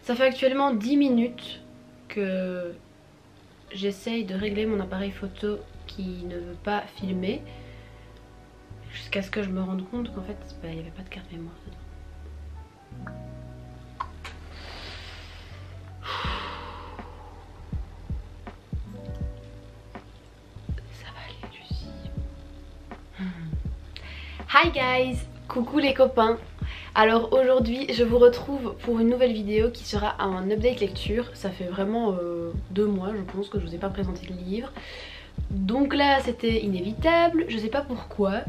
Ça fait actuellement 10 minutes que j'essaye de régler mon appareil photo qui ne veut pas filmer. Jusqu'à ce que je me rende compte qu'en fait il n'y avait pas de carte mémoire dedans. Ça va aller Lucie. Hi guys, coucou les copains. Alors aujourd'hui je vous retrouve pour une nouvelle vidéo qui sera un update lecture. Ça fait vraiment 2 mois je pense que je vous ai pas présenté le livre. Donc là c'était inévitable, je sais pas pourquoi.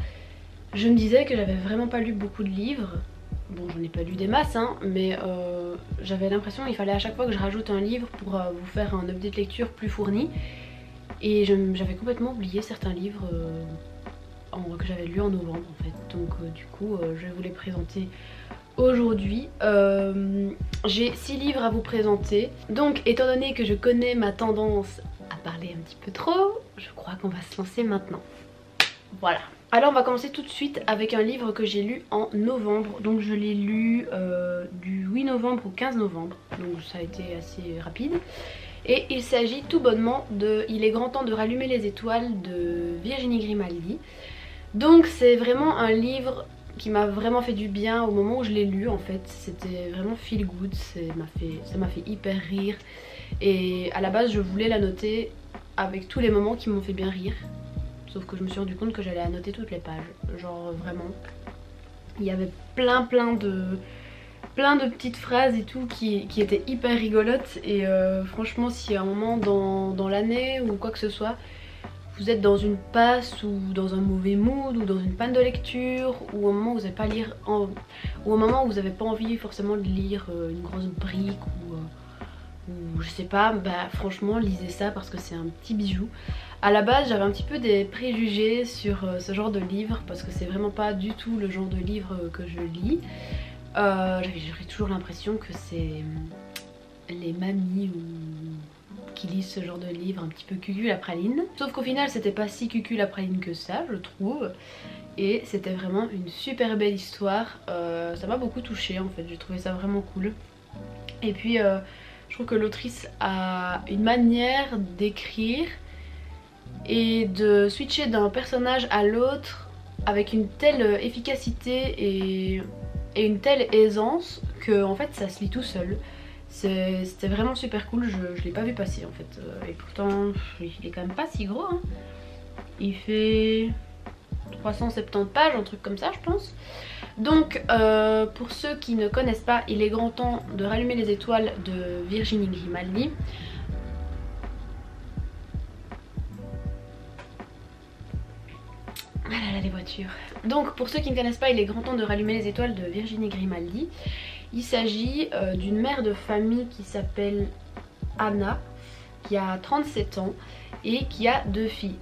Je me disais que j'avais vraiment pas lu beaucoup de livres. Bon, j'en ai pas lu des masses hein, mais j'avais l'impression qu'il fallait à chaque fois que je rajoute un livre pour vous faire un update lecture plus fourni. Et j'avais complètement oublié certains livres que j'avais lus en novembre en fait. Donc du coup je vais vous les présenter aujourd'hui. J'ai 6 livres à vous présenter. Donc étant donné que je connais ma tendance à parler un petit peu trop, je crois qu'on va se lancer maintenant. Voilà. Alors on va commencer tout de suite avec un livre que j'ai lu en novembre. Donc je l'ai lu du 8 novembre au 15 novembre. Donc ça a été assez rapide. Et il s'agit tout bonnement de Il est grand temps de rallumer les étoiles de Virginie Grimaldi. Donc c'est vraiment un livre qui m'a vraiment fait du bien au moment où je l'ai lu en fait. C'était vraiment feel good, ça m'a fait hyper rire. Et à la base je voulais la noter avec tous les moments qui m'ont fait bien rire. Sauf que je me suis rendu compte que j'allais annoter toutes les pages. Genre vraiment. Il y avait plein de petites phrases et tout qui étaient hyper rigolotes. Et franchement si à un moment dans l'année ou quoi que ce soit, vous êtes dans une passe ou dans un mauvais mood ou dans une panne de lecture, ou au moment où vous n'avez pas lire ou au moment où vous n'avez pas envie forcément de lire une grosse brique ou je sais pas, bah franchement lisez ça parce que c'est un petit bijou. À la base j'avais un petit peu des préjugés sur ce genre de livre parce que c'est vraiment pas du tout le genre de livre que je lis. J'avais toujours l'impression que c'est les mamies qui lisent ce genre de livre un petit peu cucul à praline. Sauf qu'au final c'était pas si cucul à praline que ça je trouve. Et c'était vraiment une super belle histoire. Ça m'a beaucoup touchée en fait, j'ai trouvé ça vraiment cool. Et puis je trouve que l'autrice a une manière d'écrire et de switcher d'un personnage à l'autre avec une telle efficacité et une telle aisance que en fait ça se lit tout seul. C'était vraiment super cool, je l'ai pas vu passer en fait. Et pourtant il est quand même pas si gros hein. Il fait 370 pages, un truc comme ça je pense. Donc pour ceux qui ne connaissent pas, Il est grand temps de rallumer les étoiles de Virginie Grimaldi. Ah là là les voitures. Donc pour ceux qui ne connaissent pas, Il est grand temps de rallumer les étoiles de Virginie Grimaldi. Il s'agit d'une mère de famille qui s'appelle Anna, qui a 37 ans et qui a 2 filles.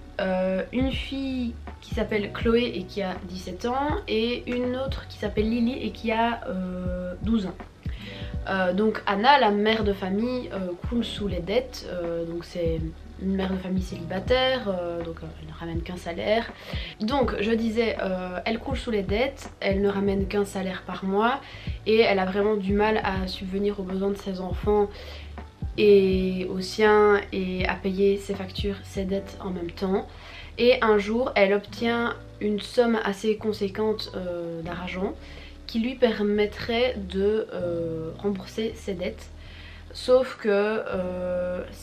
Une fille qui s'appelle Chloé et qui a 17 ans et une autre qui s'appelle Lily et qui a 12 ans. Donc Anna, la mère de famille, coule sous les dettes. Donc c'est une mère de famille célibataire, donc elle ne ramène qu'un salaire. Donc je disais, elle coule sous les dettes, elle ne ramène qu'un salaire par mois et elle a vraiment du mal à subvenir aux besoins de ses enfants et aux siens et à payer ses factures, ses dettes en même temps. Et un jour elle obtient une somme assez conséquente d'argent qui lui permettrait de rembourser ses dettes. Sauf que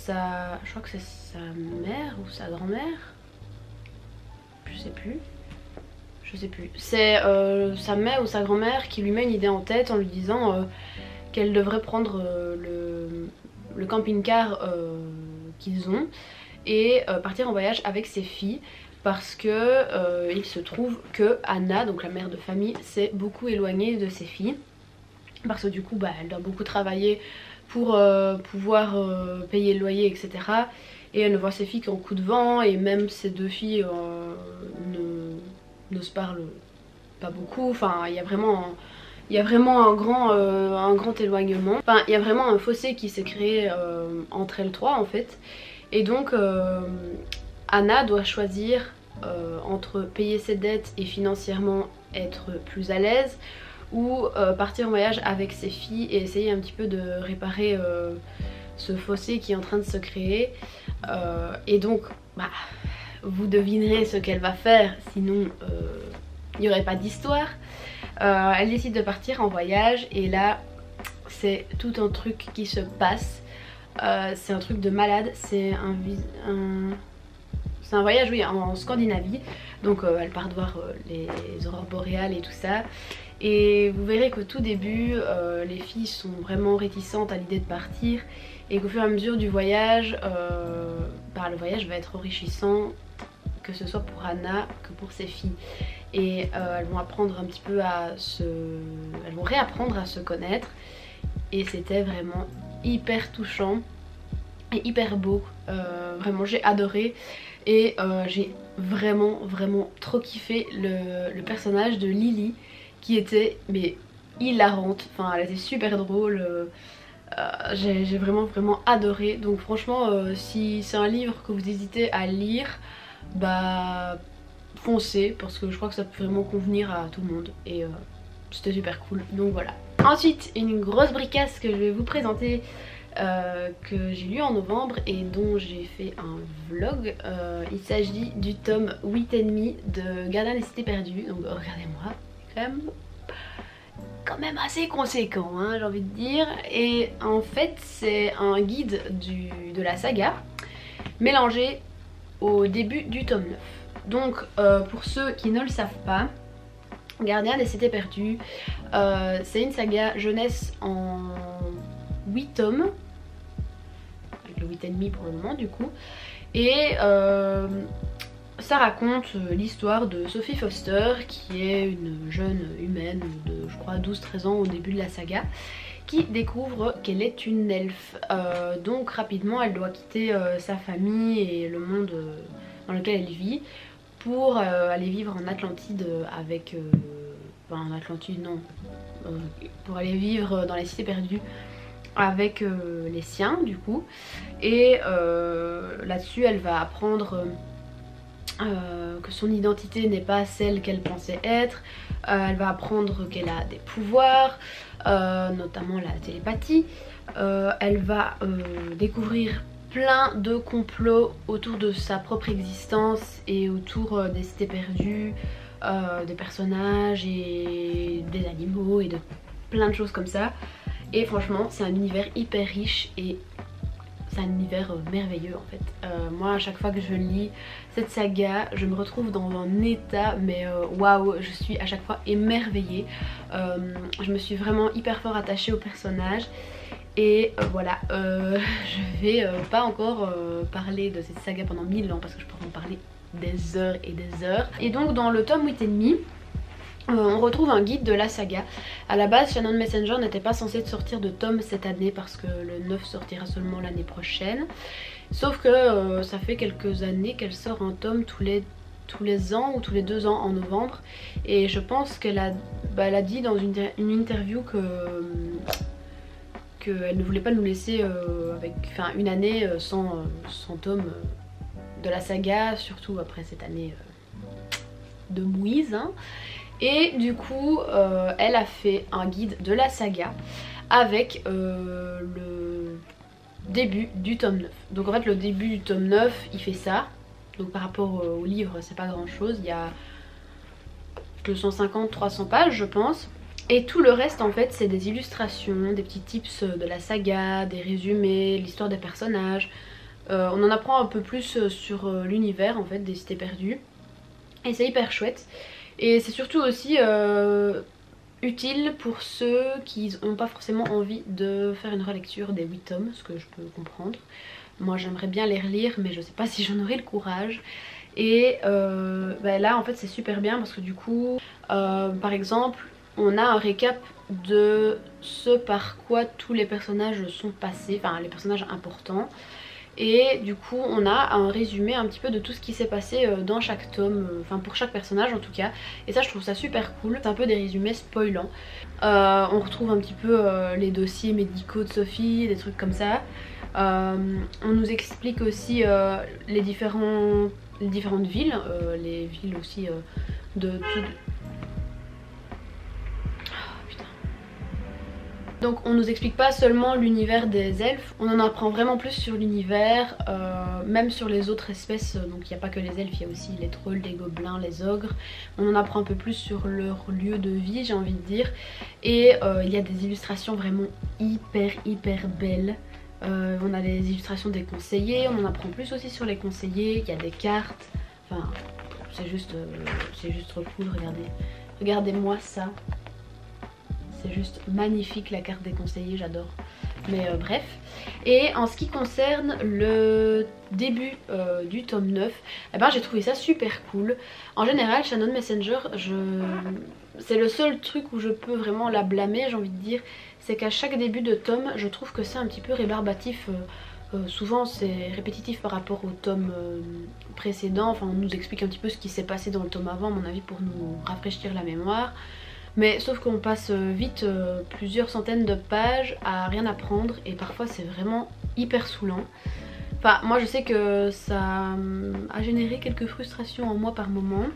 je crois que c'est sa mère ou sa grand-mère, je sais plus. C'est sa mère ou sa grand-mère qui lui met une idée en tête en lui disant qu'elle devrait prendre le camping-car qu'ils ont et partir en voyage avec ses filles. Parce que il se trouve que Anna, donc la mère de famille, s'est beaucoup éloignée de ses filles. Parce que du coup elle doit beaucoup travailler pour pouvoir payer le loyer etc. Et elle ne voit ses filles qu'en coup de vent et même ses 2 filles ne se parlent pas beaucoup. Enfin il y a vraiment un grand éloignement. Enfin il y a vraiment un fossé qui s'est créé entre elles 3 en fait. Et donc Anna doit choisir entre payer ses dettes et financièrement être plus à l'aise ou partir en voyage avec ses filles et essayer un petit peu de réparer ce fossé qui est en train de se créer. Et donc bah, vous devinerez ce qu'elle va faire, sinon il n'y aurait pas d'histoire. Elle décide de partir en voyage et là c'est tout un truc qui se passe. C'est un truc de malade, c'est un voyage, oui, en Scandinavie. Donc elle part voir les aurores boréales et tout ça. Et vous verrez qu'au tout début, les filles sont vraiment réticentes à l'idée de partir. Et qu'au fur et à mesure du voyage, le voyage va être enrichissant, que ce soit pour Anna que pour ses filles. Et elles vont apprendre un petit peu elles vont réapprendre à se connaître. Et c'était vraiment hyper touchant et hyper beau. Vraiment j'ai adoré. Et j'ai vraiment trop kiffé le personnage de Lily, qui était mais hilarante, enfin elle était super drôle. J'ai vraiment adoré. Donc franchement si c'est un livre que vous hésitez à lire, bah foncez, parce que je crois que ça peut vraiment convenir à tout le monde. Et c'était super cool, donc voilà. Ensuite une grosse bricasse que je vais vous présenter, que j'ai lu en novembre et dont j'ai fait un vlog. Il s'agit du tome 8,5 de Gardien des Cités Perdues. Donc regardez-moi, c'est quand même assez conséquent, hein, j'ai envie de dire. Et en fait c'est un guide de la saga mélangé au début du tome 9. Donc pour ceux qui ne le savent pas, Gardien des Cités Perdues, c'est une saga jeunesse en 8 tomes, avec le 8,5 pour le moment du coup. Et ça raconte l'histoire de Sophie Foster, qui est une jeune humaine de je crois 12-13 ans au début de la saga, qui découvre qu'elle est une elfe. Donc rapidement elle doit quitter sa famille et le monde dans lequel elle vit pour aller vivre en Atlantide avec... en Atlantide non, pour aller vivre dans les cités perdues avec les siens du coup. Et là-dessus elle va apprendre que son identité n'est pas celle qu'elle pensait être. Elle va apprendre qu'elle a des pouvoirs, notamment la télépathie. Elle va découvrir plein de complots autour de sa propre existence et autour des cités perdues, des personnages et des animaux et de plein de choses comme ça. Et franchement c'est un univers hyper riche et c'est un univers merveilleux en fait. Moi à chaque fois que je lis cette saga, je me retrouve dans un état mais waouh, je suis à chaque fois émerveillée. Je me suis vraiment hyper fort attachée au personnage. Et voilà, je vais pas encore parler de cette saga pendant 1000 ans parce que je pourrais en parler des heures et des heures. Et donc dans le tome 8,5, on retrouve un guide de la saga. À la base Shannon Messenger n'était pas censée sortir de tome cette année parce que le 9 sortira seulement l'année prochaine. Sauf que ça fait quelques années qu'elle sort un tome tous les ans ou tous les 2 ans en novembre. Et je pense qu'elle a dit dans une interview qu'elle ne voulait pas nous laisser avec une année sans tome de la saga, surtout après cette année de mouise, hein. Et du coup elle a fait un guide de la saga avec le début du tome 9. Donc en fait le début du tome 9 il fait ça. Donc par rapport au livre c'est pas grand chose, il y a 250-300 pages je pense. Et tout le reste en fait c'est des illustrations, des petits tips de la saga, des résumés, l'histoire des personnages. On en apprend un peu plus sur l'univers en fait des cités perdues. Et c'est hyper chouette. Et c'est surtout aussi utile pour ceux qui n'ont pas forcément envie de faire une relecture des 8 tomes, ce que je peux comprendre. Moi j'aimerais bien les relire mais je sais pas si j'en aurai le courage. Et là en fait c'est super bien parce que du coup par exemple on a un récap de ce par quoi tous les personnages sont passés, enfin les personnages importants. Et du coup on a un résumé un petit peu de tout ce qui s'est passé dans chaque tome, enfin pour chaque personnage en tout cas. Et ça je trouve ça super cool, c'est un peu des résumés spoilants. On retrouve un petit peu les dossiers médicaux de Sophie, des trucs comme ça. On nous explique aussi les différentes villes, les villes aussi de tout... Donc on nous explique pas seulement l'univers des elfes, on en apprend vraiment plus sur l'univers, même sur les autres espèces, donc il n'y a pas que les elfes, il y a aussi les trolls, les gobelins, les ogres. On en apprend un peu plus sur leur lieu de vie, j'ai envie de dire. Et il y a des illustrations vraiment hyper belles. On a les illustrations des conseillers, on en apprend plus aussi sur les conseillers, il y a des cartes, enfin c'est juste trop cool, regardez. Regardez-moi ça. C'est juste magnifique la carte des conseillers, j'adore. Mais bref. Et en ce qui concerne le début du tome 9, eh ben, j'ai trouvé ça super cool. En général, Shannon Messenger, c'est le seul truc où je peux vraiment la blâmer, j'ai envie de dire. C'est qu'à chaque début de tome, je trouve que c'est un petit peu rébarbatif. Souvent c'est répétitif par rapport au tome précédent. Enfin, on nous explique un petit peu ce qui s'est passé dans le tome avant, à mon avis, pour nous rafraîchir la mémoire. Mais sauf qu'on passe vite plusieurs centaines de pages à rien apprendre et parfois c'est vraiment hyper saoulant. Enfin moi je sais que ça a généré quelques frustrations en moi par moment.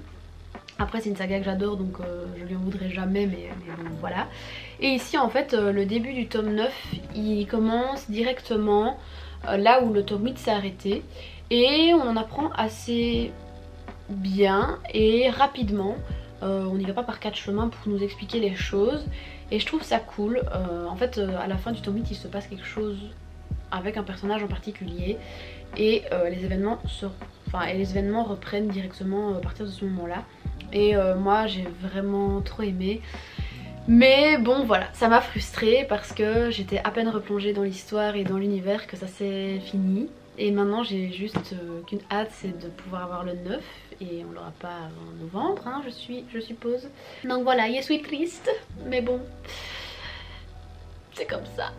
Après c'est une saga que j'adore donc je lui en voudrais jamais mais bon voilà. Et ici en fait le début du tome 9 il commence directement là où le tome 8 s'est arrêté. Et on en apprend assez bien et rapidement. On n'y va pas par quatre chemins pour nous expliquer les choses et je trouve ça cool. En fait à la fin du tome 8 il se passe quelque chose avec un personnage en particulier et les événements reprennent directement à partir de ce moment là et moi j'ai vraiment trop aimé. Mais bon voilà, ça m'a frustrée parce que j'étais à peine replongée dans l'histoire et dans l'univers que ça s'est fini. Et maintenant j'ai juste qu'une hâte, c'est de pouvoir avoir le 9 et on l'aura pas avant novembre hein, je suppose. Donc voilà, je suis triste mais bon c'est comme ça.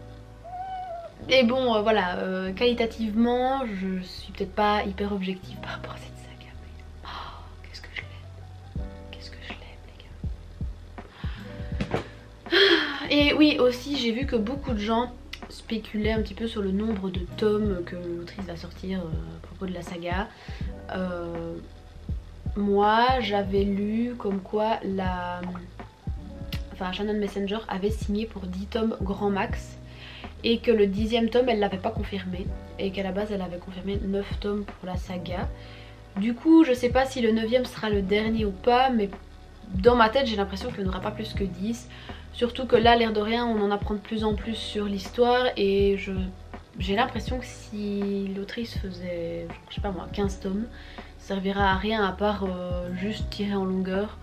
Et bon voilà, qualitativement je suis peut-être pas hyper objective par rapport à cette saga mais oh, qu'est-ce que je l'aime les gars. Et oui aussi j'ai vu que beaucoup de gens spéculer un petit peu sur le nombre de tomes que l'autrice va sortir à propos de la saga. Moi j'avais lu comme quoi Shannon Messenger avait signé pour 10 tomes grand max et que le 10e tome elle l'avait pas confirmé et qu'à la base elle avait confirmé 9 tomes pour la saga. Du coup je sais pas si le 9e sera le dernier ou pas mais dans ma tête j'ai l'impression qu'il n'y en aura pas plus que 10. Surtout que là, l'air de rien, on en apprend de plus en plus sur l'histoire et j'ai l'impression que si l'autrice faisait, je sais pas moi, 15 tomes, ça servira à rien à part juste tirer en longueur.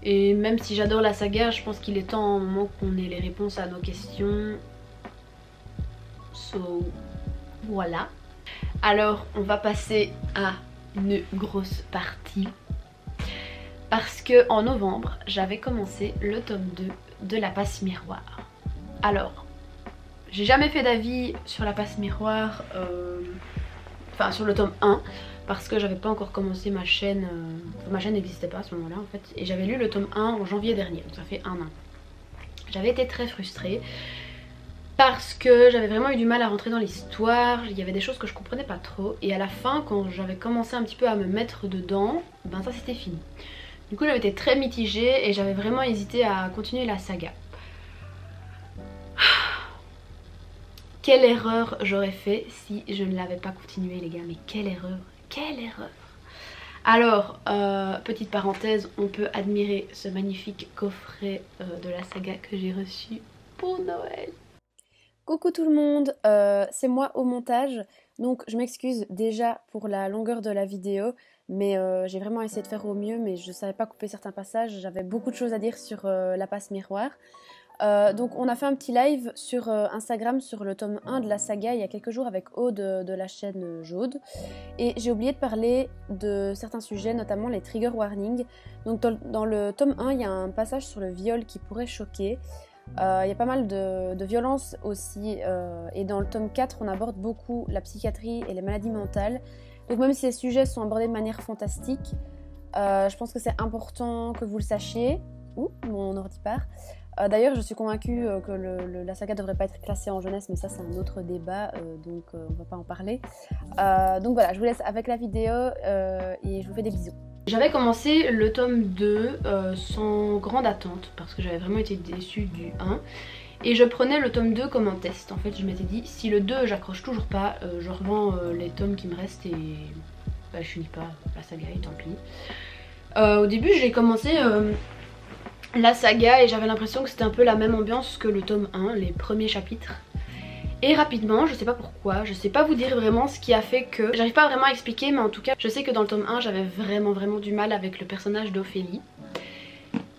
Et même si j'adore la saga, je pense qu'il est temps au moment qu'on ait les réponses à nos questions. So, voilà. Alors, on va passer à une grosse partie. Parce que en novembre, j'avais commencé le tome 2 de la passe miroir. Alors, j'ai jamais fait d'avis sur la passe miroir, enfin sur le tome 1, parce que j'avais pas encore commencé ma chaîne, ma chaîne n'existait pas à ce moment-là en fait, et j'avais lu le tome 1 en janvier dernier, donc ça fait un an. J'avais été très frustrée, parce que j'avais vraiment eu du mal à rentrer dans l'histoire, il y avait des choses que je comprenais pas trop, et à la fin, quand j'avais commencé un petit peu à me mettre dedans, ben ça c'était fini. Du coup j'avais été très mitigée et j'avais vraiment hésité à continuer la saga. Quelle erreur j'aurais fait si je ne l'avais pas continué les gars, mais quelle erreur, quelle erreur. Alors, petite parenthèse, on peut admirer ce magnifique coffret de la saga que j'ai reçu pour Noël. Coucou tout le monde, c'est moi au montage, donc je m'excuse déjà pour la longueur de la vidéo, mais j'ai vraiment essayé de faire au mieux, mais je ne savais pas couper certains passages, j'avais beaucoup de choses à dire sur la passe miroir. Donc on a fait un petit live sur Instagram sur le tome 1 de la saga il y a quelques jours avec Aude de la chaîne Jaude, et j'ai oublié de parler de certains sujets, notamment les trigger warnings. Donc dans le tome 1 il y a un passage sur le viol qui pourrait choquer. Il y a pas mal de violence aussi, et dans le tome 4 on aborde beaucoup la psychiatrie et les maladies mentales. Donc même si ces sujets sont abordés de manière fantastique, je pense que c'est important que vous le sachiez. Ouh, mon ordi part. D'ailleurs je suis convaincue que la saga devrait pas être classée en jeunesse, mais ça c'est un autre débat, donc on va pas en parler. Donc voilà, je vous laisse avec la vidéo et je vous fais des bisous. J'avais commencé le tome 2 sans grande attente parce que j'avais vraiment été déçue du 1. Et je prenais le tome 2 comme un test. En fait je m'étais dit si le 2 j'accroche toujours pas, je revends les tomes qui me restent et bah, je finis pas la saga et tant pis. Au début j'ai commencé la saga et j'avais l'impression que c'était un peu la même ambiance que le tome 1, les premiers chapitres. Et rapidement, je sais pas pourquoi, je sais pas vous dire vraiment ce qui a fait que... J'arrive pas vraiment à expliquer, mais en tout cas, je sais que dans le tome 1, j'avais vraiment du mal avec le personnage d'Ophélie.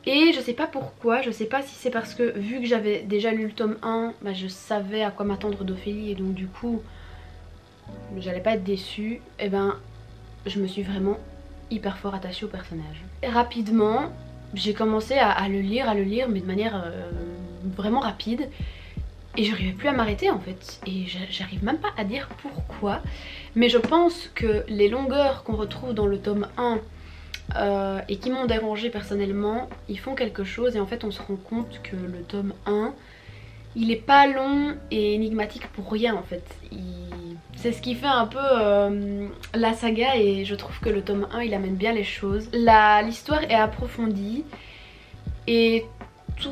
Et je sais pas pourquoi, je sais pas si c'est parce que vu que j'avais déjà lu le tome 1, bah, je savais à quoi m'attendre d'Ophélie et donc du coup, j'allais pas être déçue. Et ben, je me suis vraiment hyper fort attachée au personnage. Et rapidement, j'ai commencé à le lire, mais de manière vraiment rapide. Et j'arrivais plus à m'arrêter en fait. Et j'arrive même pas à dire pourquoi. Mais je pense que les longueurs qu'on retrouve dans le tome 1 et qui m'ont dérangée personnellement, ils font quelque chose. Et en fait on se rend compte que le tome 1, il est pas long et énigmatique pour rien en fait. C'est ce qui fait un peu la saga et je trouve que le tome 1 il amène bien les choses. L'histoire est approfondie et tous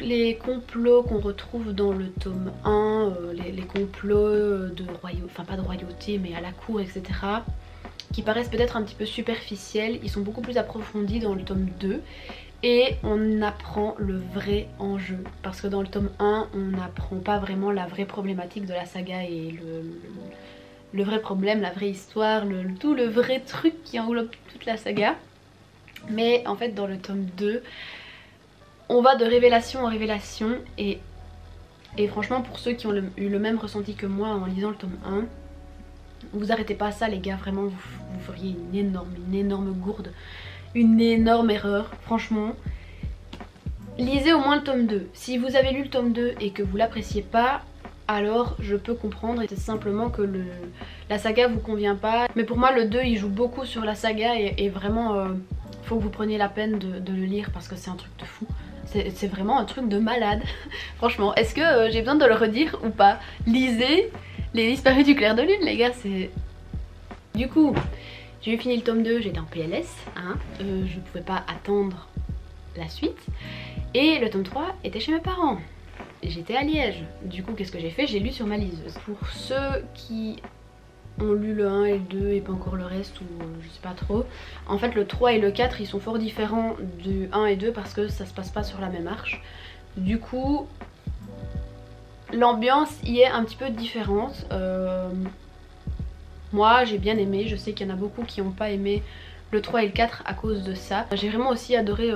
les complots qu'on retrouve dans le tome 1, les complots de royauté, enfin pas de royauté mais à la cour etc, qui paraissent peut-être un petit peu superficiels, ils sont beaucoup plus approfondis dans le tome 2 et on apprend le vrai enjeu parce que dans le tome 1 on n'apprend pas vraiment la vraie problématique de la saga et le vrai problème, la vraie histoire, tout le vrai truc qui enveloppe toute la saga. Mais en fait dans le tome 2 on va de révélation en révélation et franchement pour ceux qui ont eu le même ressenti que moi en lisant le tome 1, vous arrêtez pas ça les gars, vraiment vous feriez une énorme gourde, une énorme erreur, franchement. Lisez au moins le tome 2, si vous avez lu le tome 2 et que vous l'appréciez pas, alors je peux comprendre, c'est simplement que la saga vous convient pas. Mais pour moi le 2 il joue beaucoup sur la saga et vraiment faut que vous preniez la peine de le lire parce que c'est un truc de fou. C'est vraiment un truc de malade. Franchement, est-ce que j'ai besoin de le redire ou pas? Lisez Les Disparus du clair de lune les gars, c'est... Du coup, j'ai eu fini le tome 2, j'étais en PLS, hein, je pouvais pas attendre la suite. Et le tome 3 était chez mes parents. J'étais à Liège. Du coup, qu'est-ce que j'ai fait? J'ai lu sur ma liseuse. Pour ceux qui ont lu le 1 et le 2 et pas encore le reste ou je sais pas trop, en fait le 3 et le 4 ils sont fort différents du 1 et 2 parce que ça se passe pas sur la même arche. Du coup l'ambiance y est un petit peu différente. Moi j'ai bien aimé, je sais qu'il y en a beaucoup qui n'ont pas aimé le 3 et le 4 à cause de ça. J'ai vraiment aussi adoré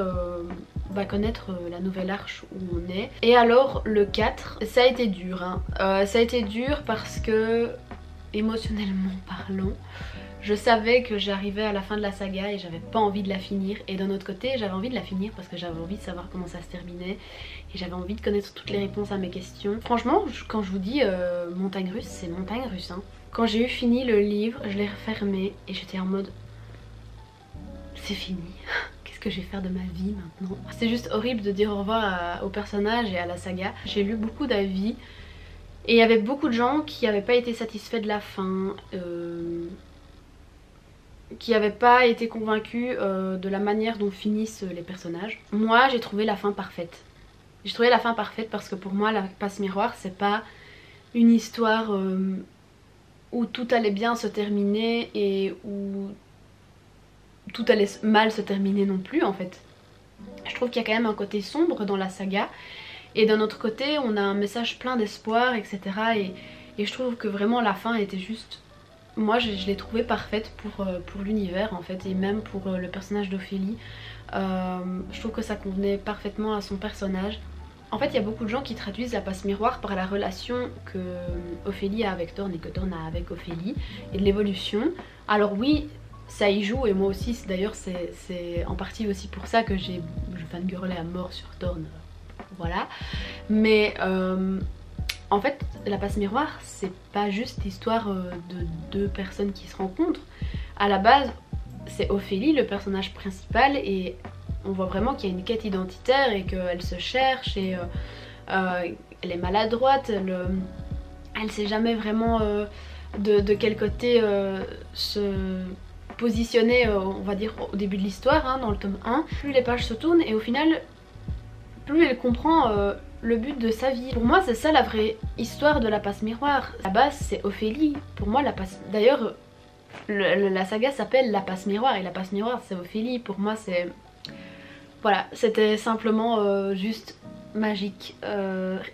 connaître la nouvelle arche où on est. Et alors le 4, ça a été dur hein. Ça a été dur parce que émotionnellement parlant, je savais que j'arrivais à la fin de la saga et j'avais pas envie de la finir. Et d'un autre côté j'avais envie de la finir parce que j'avais envie de savoir comment ça se terminait et j'avais envie de connaître toutes les réponses à mes questions. Franchement quand je vous dis montagne russe, c'est montagne russe hein. Quand j'ai eu fini le livre, je l'ai refermé et j'étais en mode c'est fini. Qu'est-ce que je vais faire de ma vie maintenant? C'est juste horrible de dire au revoir au personnage et à la saga. J'ai lu beaucoup d'avis et il y avait beaucoup de gens qui n'avaient pas été satisfaits de la fin, qui n'avaient pas été convaincus de la manière dont finissent les personnages. Moi j'ai trouvé la fin parfaite. J'ai trouvé la fin parfaite parce que pour moi la passe miroir c'est pas une histoire où tout allait bien se terminer et où tout allait mal se terminer non plus en fait. Je trouve qu'il y a quand même un côté sombre dans la saga et d'un autre côté on a un message plein d'espoir etc. Et je trouve que vraiment la fin était juste... Moi je l'ai trouvée parfaite pour l'univers en fait et même pour le personnage d'Ophélie. Je trouve que ça convenait parfaitement à son personnage. En fait il y a beaucoup de gens qui traduisent la passe miroir par la relation que Ophélie a avec Thorne et que Thorne a avec Ophélie et de l'évolution. Alors oui ça y joue et moi aussi d'ailleurs c'est en partie aussi pour ça que je fangirlais à mort sur Thorne, voilà. Mais en fait la passe miroir c'est pas juste l'histoire de deux personnes qui se rencontrent. À la base c'est Ophélie le personnage principal et on voit vraiment qu'il y a une quête identitaire et qu'elle se cherche et elle est maladroite, elle sait jamais vraiment de quel côté se positionner on va dire au début de l'histoire hein, dans le tome 1. Plus les pages se tournent et au final plus elle comprend le but de sa vie. Pour moi c'est ça la vraie histoire de la passe miroir. À la base c'est Ophélie. Pour moi la passe... D'ailleurs la saga s'appelle la passe miroir et la passe miroir c'est Ophélie. Pour moi c'est... Voilà, c'était simplement juste magique.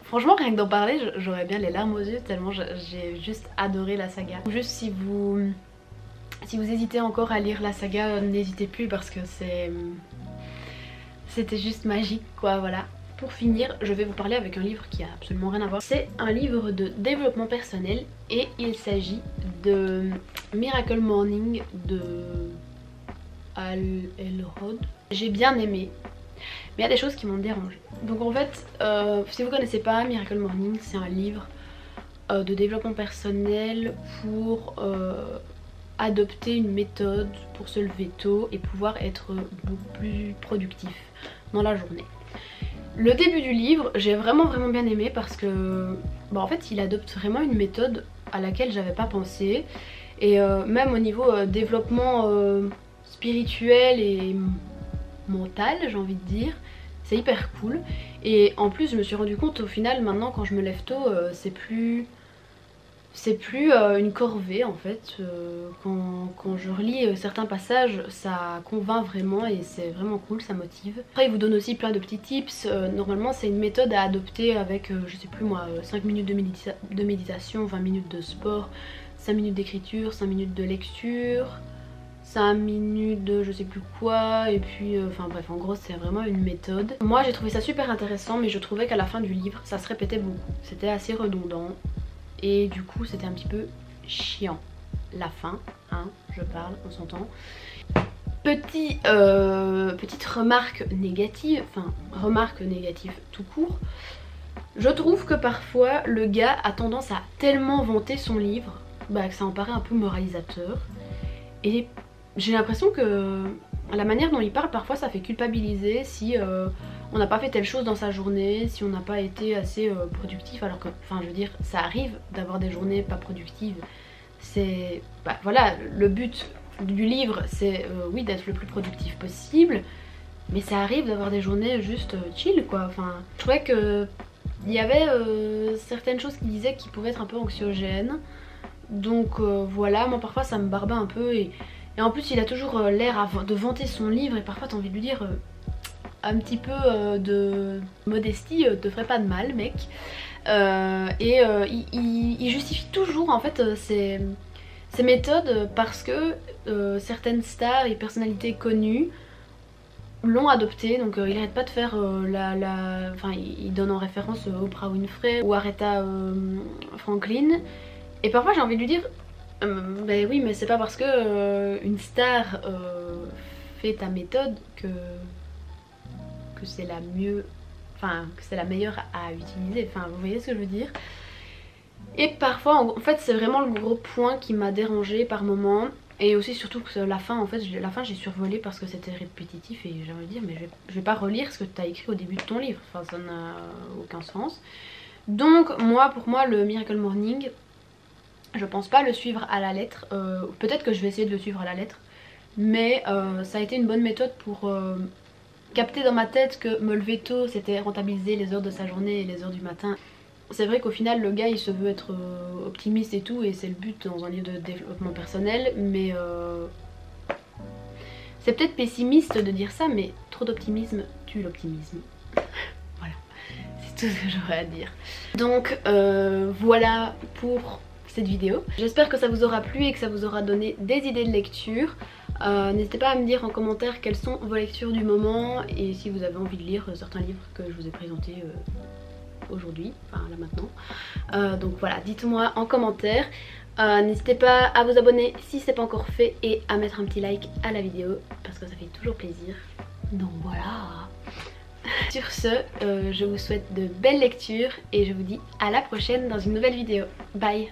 Franchement rien que d'en parler j'aurais bien les larmes aux yeux tellement j'ai juste adoré la saga. Juste si vous hésitez encore à lire la saga, n'hésitez plus parce que c'était juste magique quoi, voilà. Pour finir, je vais vous parler avec un livre qui a absolument rien à voir. C'est un livre de développement personnel et il s'agit de Miracle Morning de Hal Elrod. J'ai bien aimé, mais il y a des choses qui m'ont dérangé. Donc en fait, si vous connaissez pas, Miracle Morning c'est un livre de développement personnel pour adopter une méthode pour se lever tôt et pouvoir être beaucoup plus productif dans la journée. Le début du livre, j'ai vraiment bien aimé parce que en fait il adopte vraiment une méthode à laquelle j'avais pas pensé et même au niveau développement spirituel et mental, j'ai envie de dire, c'est hyper cool. Et en plus je me suis rendu compte au final maintenant quand je me lève tôt c'est plus une corvée en fait. Quand je relis certains passages ça convainc vraiment et c'est vraiment cool, ça motive. Après il vous donne aussi plein de petits tips. Normalement c'est une méthode à adopter avec je sais plus moi 5 minutes de méditation, 20 minutes de sport, 5 minutes d'écriture, 5 minutes de lecture, 5 minutes de je sais plus quoi et puis enfin bref en gros c'est vraiment une méthode. Moi j'ai trouvé ça super intéressant mais je trouvais qu'à la fin du livre ça se répétait beaucoup, c'était assez redondant. Et du coup c'était un petit peu chiant. La fin, hein, je parle, on s'entend. Petite remarque négative, enfin remarque négative tout court. Je trouve que parfois le gars a tendance à tellement vanter son livre que ça en paraît un peu moralisateur. Et j'ai l'impression que la manière dont il parle parfois ça fait culpabiliser si on n'a pas fait telle chose dans sa journée, si on n'a pas été assez productif, alors que, enfin je veux dire, ça arrive d'avoir des journées pas productives. C'est, voilà, le but du livre c'est oui d'être le plus productif possible, mais ça arrive d'avoir des journées juste chill quoi. Enfin, je trouvais que il y avait certaines choses qui disaient qu'ils pouvaient être un peu anxiogènes, donc voilà, moi parfois ça me barbait un peu et en plus il a toujours l'air de vanter son livre et parfois t'as envie de lui dire un petit peu de modestie te ferait pas de mal mec. Il justifie toujours en fait ses méthodes parce que certaines stars et personnalités connues l'ont adopté, donc il arrête pas de faire enfin il donne en référence Oprah Winfrey ou Aretha Franklin et parfois j'ai envie de lui dire ben oui mais c'est pas parce que une star fait ta méthode que c'est la mieux, enfin que c'est la meilleure à utiliser, enfin vous voyez ce que je veux dire. Et parfois en fait c'est vraiment le gros point qui m'a dérangée par moment. Et aussi surtout que la fin en fait, la fin j'ai survolé parce que c'était répétitif et j'ai envie de dire mais je vais pas relire ce que tu as écrit au début de ton livre, enfin ça n'a aucun sens. Donc pour moi le Miracle Morning, je pense pas le suivre à la lettre, peut-être que je vais essayer de le suivre à la lettre, mais ça a été une bonne méthode pour capter dans ma tête que me lever tôt c'était rentabiliser les heures de sa journée et les heures du matin. C'est vrai qu'au final le gars il se veut être optimiste et tout et c'est le but dans un livre de développement personnel, mais c'est peut-être pessimiste de dire ça mais trop d'optimisme tue l'optimisme. Voilà, c'est tout ce que j'aurais à dire. Donc voilà pour cette vidéo. J'espère que ça vous aura plu et que ça vous aura donné des idées de lecture. N'hésitez pas à me dire en commentaire quelles sont vos lectures du moment et si vous avez envie de lire certains livres que je vous ai présentés aujourd'hui, enfin là maintenant. Donc voilà, dites-moi en commentaire. N'hésitez pas à vous abonner si c'est pas encore fait et à mettre un petit like à la vidéo parce que ça fait toujours plaisir. Donc voilà. Sur ce, je vous souhaite de belles lectures et je vous dis à la prochaine dans une nouvelle vidéo. Bye!